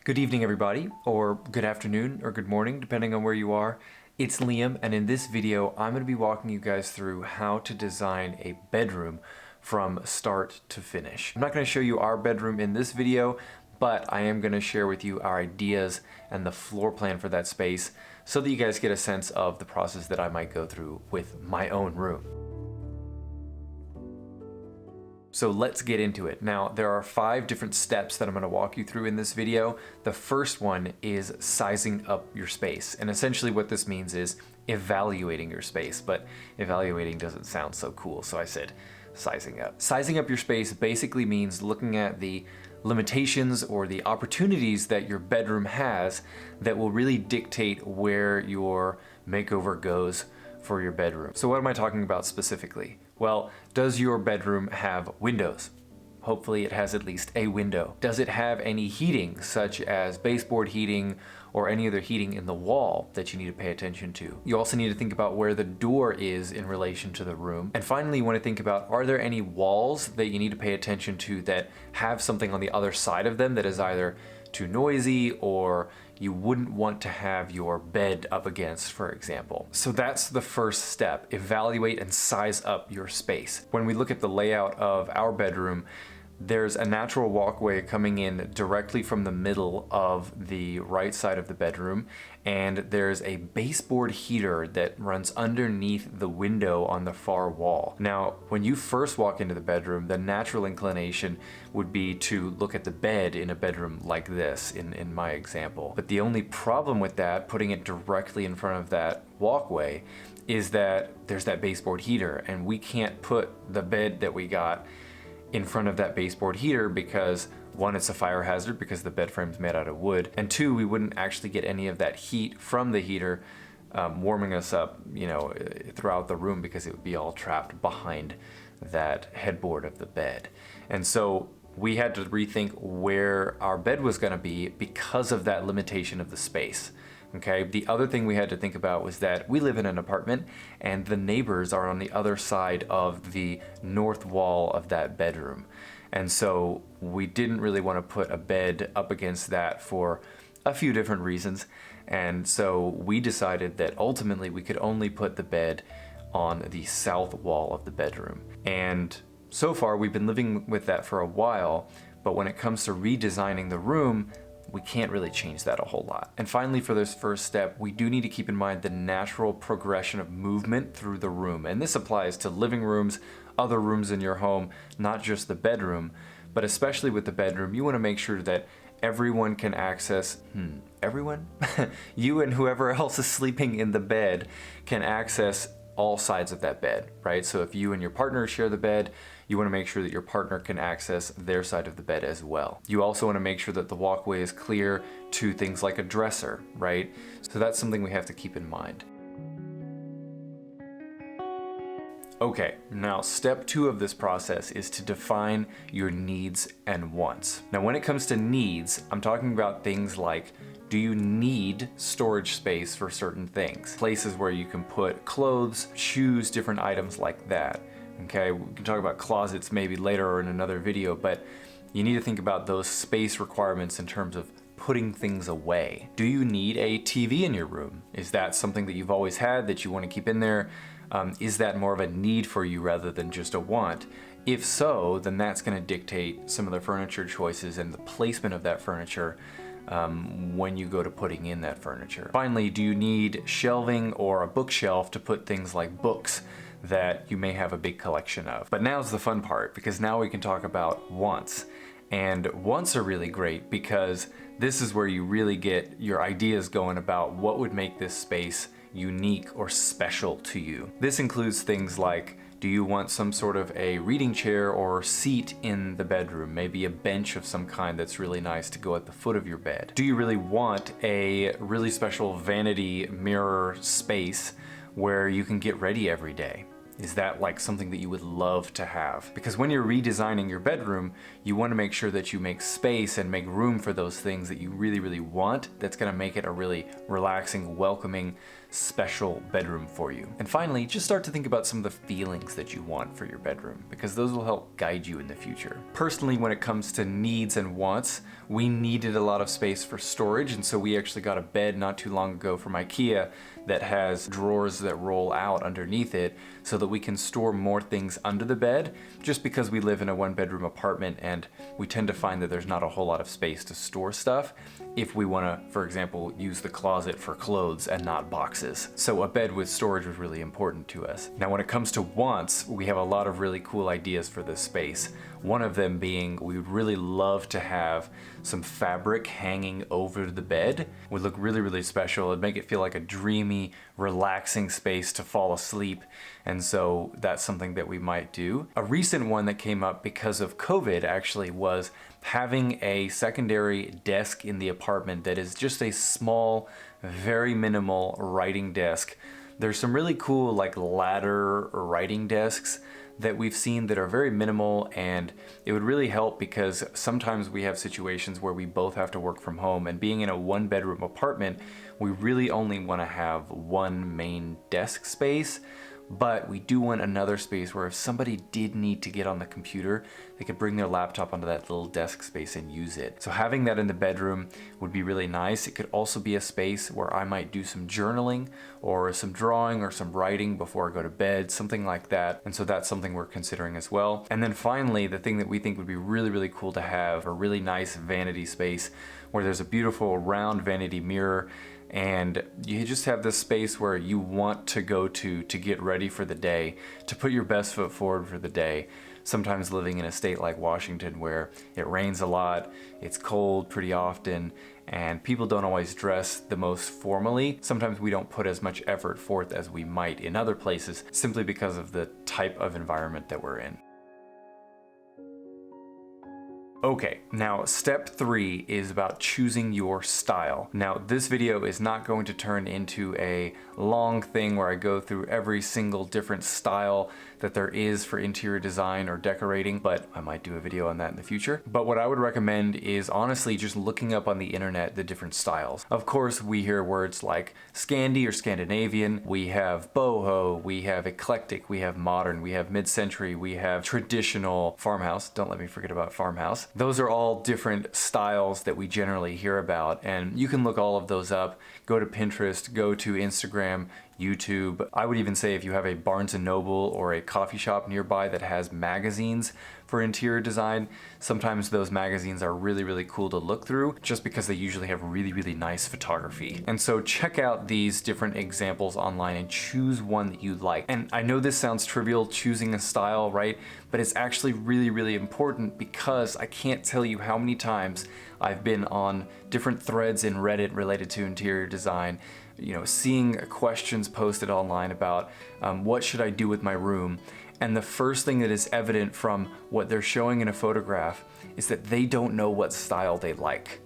Good evening, everybody, or good afternoon, or good morning, depending on where you are. It's Liam, and in this video, I'm going to be walking you guys through how to design a bedroom from start to finish. I'm not going to show you our bedroom in this video, but I am going to share with you our ideas and the floor plan for that space so that you guys get a sense of the process that I might go through with my own room. So let's get into it. Now, there are 5 different steps that I'm going to walk you through in this video. The first one is sizing up your space. And essentially what this means is evaluating your space, but evaluating doesn't sound so cool, so I said sizing up. Sizing up your space basically means looking at the limitations or the opportunities that your bedroom has that will really dictate where your makeover goes for your bedroom. So what am I talking about specifically? Well, does your bedroom have windows? Hopefully it has at least a window. Does it have any heating, such as baseboard heating or any other heating in the wall that you need to pay attention to? You also need to think about where the door is in relation to the room. And finally, you want to think about, are there any walls that you need to pay attention to that have something on the other side of them that is either too noisy or you wouldn't want to have your bed up against, for example. So that's the first step. Evaluate and size up your space. When we look at the layout of our bedroom, there's a natural walkway coming in directly from the middle of the right side of the bedroom, and there's a baseboard heater that runs underneath the window on the far wall. Now, when you first walk into the bedroom, the natural inclination would be to look at the bed in a bedroom like this, in my example. But the only problem with that, putting it directly in front of that walkway, is that there's that baseboard heater, and we can't put the bed that we got in front of that baseboard heater because 1, it's a fire hazard because the bed frame's made out of wood, and 2, we wouldn't actually get any of that heat from the heater warming us up, throughout the room, because it would be all trapped behind that headboard of the bed. And so we had to rethink where our bed was going to be because of that limitation of the space. Okay, the other thing we had to think about was that we live in an apartment and the neighbors are on the other side of the north wall of that bedroom. And so we didn't really want to put a bed up against that for a few different reasons. And so we decided that ultimately we could only put the bed on the south wall of the bedroom. And so far we've been living with that for a while, but when it comes to redesigning the room, we can't really change that a whole lot. And finally, for this first step, we do need to keep in mind the natural progression of movement through the room. And this applies to living rooms, other rooms in your home, not just the bedroom, but especially with the bedroom, you want to make sure that everyone can access, everyone? You and whoever else is sleeping in the bed can access all sides of that bed, right? So if you and your partner share the bed, you want to make sure that your partner can access their side of the bed as well. You also want to make sure that the walkway is clear to things like a dresser, right? So that's something we have to keep in mind. Okay, now step 2 of this process is to define your needs and wants. Now when it comes to needs, I'm talking about things like, do you need storage space for certain things? Places where you can put clothes, shoes, different items like that. Okay, we can talk about closets maybe later or in another video, but you need to think about those space requirements in terms of putting things away. Do you need a TV in your room? Is that something that you've always had that you want to keep in there? Is that more of a need for you rather than just a want? If so, then that's going to dictate some of the furniture choices and the placement of that furniture when you go to putting in that furniture. Finally, do you need shelving or a bookshelf to put things like books that you may have a big collection of? But now's the fun part, because now we can talk about wants. And wants are really great because this is where you really get your ideas going about what would make this space unique or special to you. This includes things like, do you want some sort of a reading chair or seat in the bedroom? Maybe a bench of some kind that's really nice to go at the foot of your bed. Do you really want a really special vanity mirror space where you can get ready every day? Is that like something that you would love to have? Because when you're redesigning your bedroom, you want to make sure that you make space and make room for those things that you really, really want. That's going to make it a really relaxing, welcoming special bedroom for you. And finally, just start to think about some of the feelings that you want for your bedroom, because those will help guide you in the future. Personally, when it comes to needs and wants, we needed a lot of space for storage, and so we actually got a bed not too long ago from IKEA that has drawers that roll out underneath it so that we can store more things under the bed, just because we live in a one-bedroom apartment and we tend to find that there's not a whole lot of space to store stuff if we want to, for example, use the closet for clothes and not boxes. So a bed with storage was really important to us. Now, when it comes to wants, we have a lot of really cool ideas for this space. One of them being, we would really love to have some fabric hanging over the bed. It would look really, really special. It'd make it feel like a dreamy, relaxing space to fall asleep. And so that's something that we might do. A recent one that came up because of COVID actually was having a secondary desk in the apartment that is just a small, very minimal writing desk. There's some really cool like ladder writing desks that we've seen that are very minimal, and it would really help because sometimes we have situations where we both have to work from home, and being in a one-bedroom apartment, we really only want to have one main desk space. But we do want another space where if somebody did need to get on the computer, they could bring their laptop onto that little desk space and use it. So having that in the bedroom would be really nice. It could also be a space where I might do some journaling or some drawing or some writing before I go to bed, something like that. And so that's something we're considering as well. And then finally, the thing that we think would be really, really cool to have, a really nice vanity space where there's a beautiful round vanity mirror, and you just have this space where you want to go to get ready for the day, to put your best foot forward for the day. Sometimes living in a state like Washington where it rains a lot, it's cold pretty often, and people don't always dress the most formally. Sometimes we don't put as much effort forth as we might in other places simply because of the type of environment that we're in. Okay, now step 3 is about choosing your style. Now this video is not going to turn into a long thing where I go through every single different style that there is for interior design or decorating, but I might do a video on that in the future. But what I would recommend is honestly just looking up on the internet the different styles. Of course, we hear words like Scandi or Scandinavian, we have boho, we have eclectic, we have modern, we have mid-century, we have traditional, farmhouse, don't let me forget about farmhouse. Those are all different styles that we generally hear about, and you can look all of those up. Go to Pinterest, go to Instagram, YouTube. I would even say if you have a Barnes & Noble or a coffee shop nearby that has magazines for interior design, sometimes those magazines are really, really cool to look through just because they usually have really, really nice photography. And so check out these different examples online and choose one that you like. And I know this sounds trivial, choosing a style, right? But it's actually really, really important because I can't tell you how many times I've been on different threads in Reddit related to interior design, you know, seeing questions posted online about what should I do with my room. And the first thing that is evident from what they're showing in a photograph is that they don't know what style they like.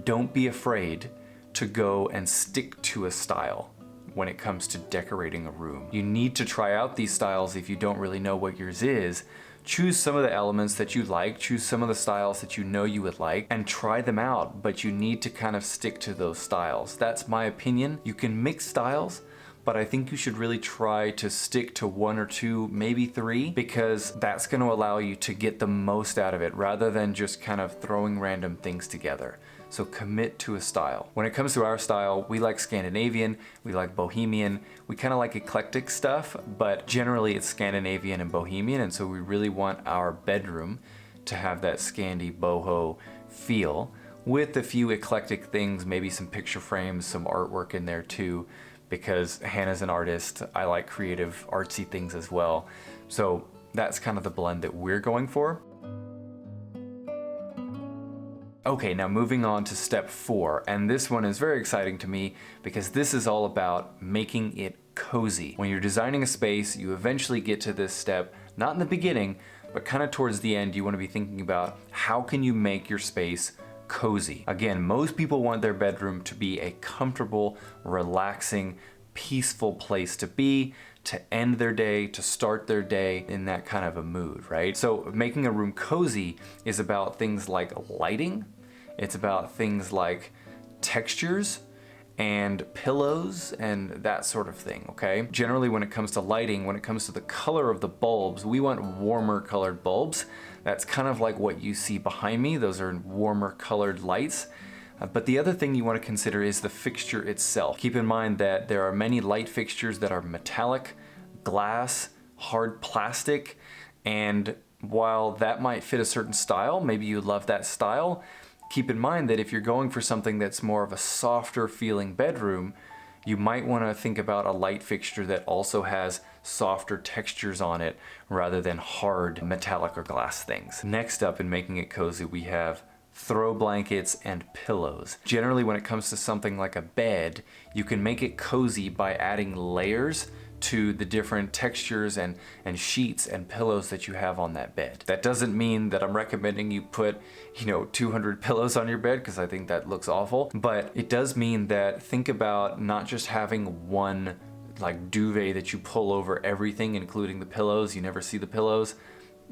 Don't be afraid to go and stick to a style when it comes to decorating a room. You need to try out these styles if you don't really know what yours is. Choose some of the elements that you like, choose some of the styles that you know you would like, and try them out, but you need to kind of stick to those styles. That's my opinion. You can mix styles, but I think you should really try to stick to 1 or 2, maybe 3, because that's going to allow you to get the most out of it rather than just kind of throwing random things together. So commit to a style. When it comes to our style, we like Scandinavian, we like Bohemian, we kind of like eclectic stuff, but generally it's Scandinavian and Bohemian, and so we really want our bedroom to have that Scandi boho feel with a few eclectic things, maybe some picture frames, some artwork in there too, because Hannah's an artist. I like creative artsy things as well. So that's kind of the blend that we're going for. Okay, now moving on to step 4, and this one is very exciting to me because this is all about making it cozy. When you're designing a space, you eventually get to this step, not in the beginning, but kind of towards the end. You want to be thinking about how can you make your space cozy. Again, most people want their bedroom to be a comfortable, relaxing, peaceful place to be, to end their day, to start their day in that kind of a mood, right? So making a room cozy is about things like lighting, it's about things like textures, and pillows and that sort of thing, okay? Generally, when it comes to lighting, when it comes to the color of the bulbs, we want warmer colored bulbs. That's kind of like what you see behind me. Those are warmer colored lights. But the other thing you want to consider is the fixture itself. Keep in mind that there are many light fixtures that are metallic, glass, hard plastic, and while that might fit a certain style, maybe you love that style, keep in mind that if you're going for something that's more of a softer feeling bedroom, you might want to think about a light fixture that also has softer textures on it rather than hard metallic or glass things. Next up, in making it cozy, we have throw blankets and pillows. Generally, when it comes to something like a bed, you can make it cozy by adding layers to the different textures and sheets and pillows that you have on that bed. That doesn't mean that I'm recommending you put, 200 pillows on your bed, because I think that looks awful, but it does mean that think about not just having one like duvet that you pull over everything, including the pillows. You never see the pillows.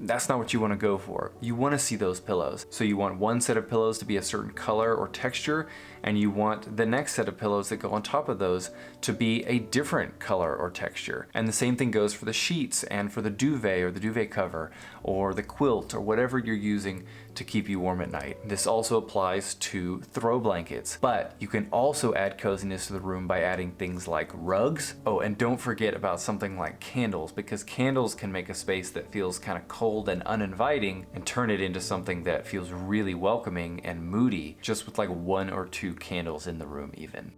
That's not what you want to go for. You want to see those pillows. So you want one set of pillows to be a certain color or texture, and you want the next set of pillows that go on top of those to be a different color or texture. And the same thing goes for the sheets and for the duvet or the duvet cover or the quilt or whatever you're using to keep you warm at night. This also applies to throw blankets, but you can also add coziness to the room by adding things like rugs. Oh, and don't forget about something like candles, because candles can make a space that feels kind of cold and uninviting and turn it into something that feels really welcoming and moody, just with like 1 or 2 candles in the room even.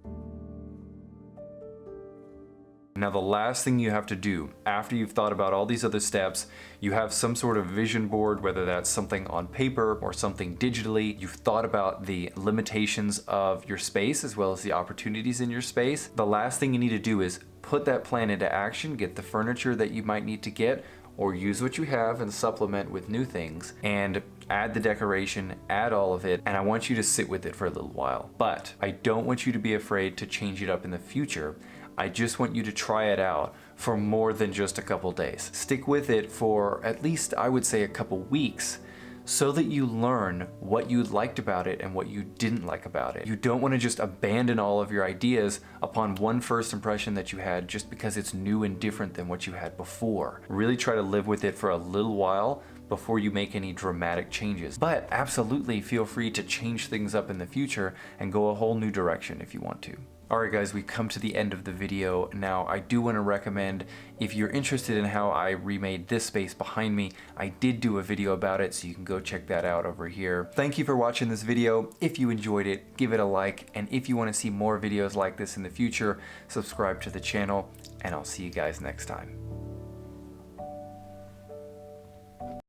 Now, the last thing you have to do after you've thought about all these other steps, you have some sort of vision board, whether that's something on paper or something digitally. You've thought about the limitations of your space as well as the opportunities in your space. The last thing you need to do is put that plan into action, get the furniture that you might need to get, or use what you have and supplement with new things, and add the decoration, add all of it, and I want you to sit with it for a little while. But I don't want you to be afraid to change it up in the future. I just want you to try it out for more than just a couple days. Stick with it for at least, I would say, a couple weeks, so that you learn what you liked about it and what you didn't like about it. You don't want to just abandon all of your ideas upon one first impression that you had just because it's new and different than what you had before. Really try to live with it for a little while before you make any dramatic changes. But absolutely feel free to change things up in the future and go a whole new direction if you want to. Alright guys, we've come to the end of the video. Now, I do want to recommend, if you're interested in how I remade this space behind me, I did do a video about it, so you can go check that out over here. Thank you for watching this video. If you enjoyed it, give it a like, and if you want to see more videos like this in the future, subscribe to the channel, and I'll see you guys next time.